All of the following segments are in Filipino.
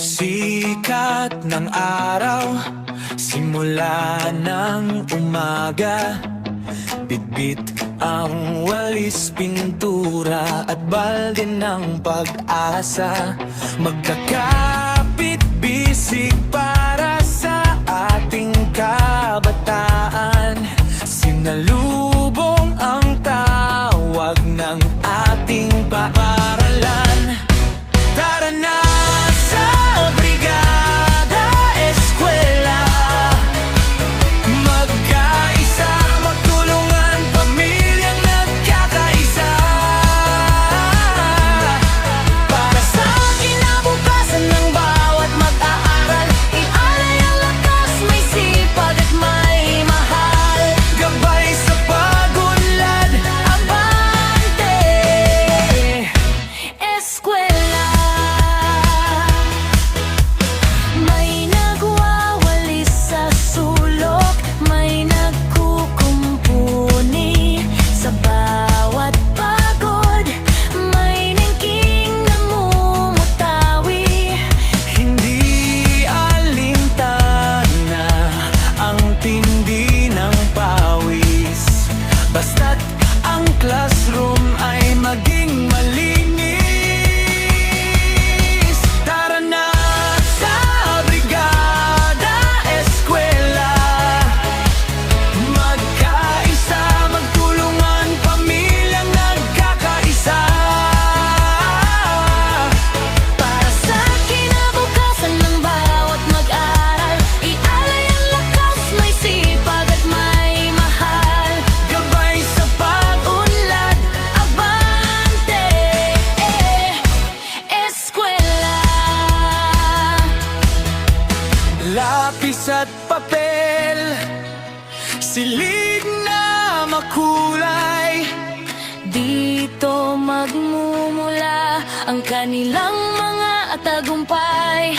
Sikat ng araw, simula ng umaga. Bitbit ang walis, pintura at balde ng pag-asa. Magkakapit bisig para sa ating kabataan. Sinalubong ang tawag ng ating paaralan. Tara na sa Brigada Eskwela, magkaisa, magtulungan, pamilyang nagkakaisa. Para sa kinabukasan ng bawat mag-aaral, ialay ang lakas, may sipag at may mahal. Gabay sa pag-unlad, abante Eskwela. May nagwawalis sa sulok, may nagkukumpuni sa bawat pagod, may nangking namumutawi. Hindi alintana ang tindi ng pawis, basta't ang classroom ay maging malinis. Tara na sa Brigada Eskwela, magkaisa, magtulungan, pamilyang nagkakaisa. Para sa kinabukasan ng bawat mag-aral, ialay ang lakas, may sipag at may mahal. Gabay sa pag-unlad, abante Eskwela. Lapis at papel, silig na makulay, dito magmumula ang kanilang mga tagumpay.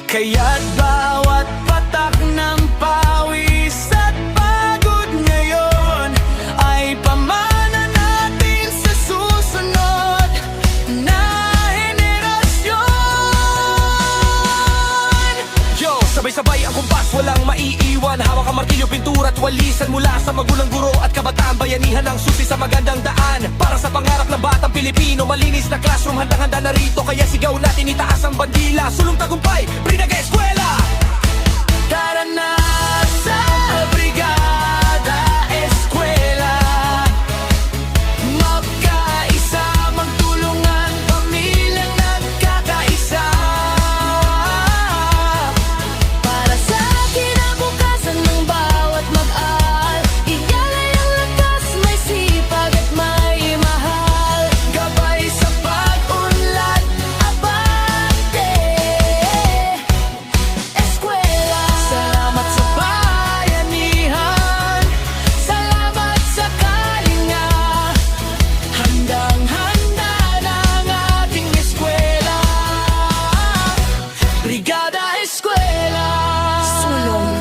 Kaya't bawat patak ng pawis at pagod ngayon ay pamana natin sa susunod na henerasyon. Yo, sabay-sabay ang kumpas, walang maiiwan. Hawak ang martilyo, pintura at walisan, mula sa magulang, guro at kabataan. Bayanihan ang susi sa magandang daan, para sa pangarap ng batang Pilipino. Malinis na classroom, handang-handa na rito, kaya sigaw natin, itaas ang bandila. Sulong tagumpay, Brigada Eskwela. Tara na sa Brigada Eskwela, magkaisa, magtulungan, pamilyang nagkakaisa. Para sa kinabukasan ng bawat mag-aaral, ialay ang lakas, may sipag at may mahal. Gabay sa pag-unlad, abante Eskwela. Salamat sa bayanihan, salamat sa kalinga, handang-handa ng ating eskwela. Brigada Eskwela, sulong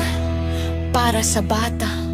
para sa bata.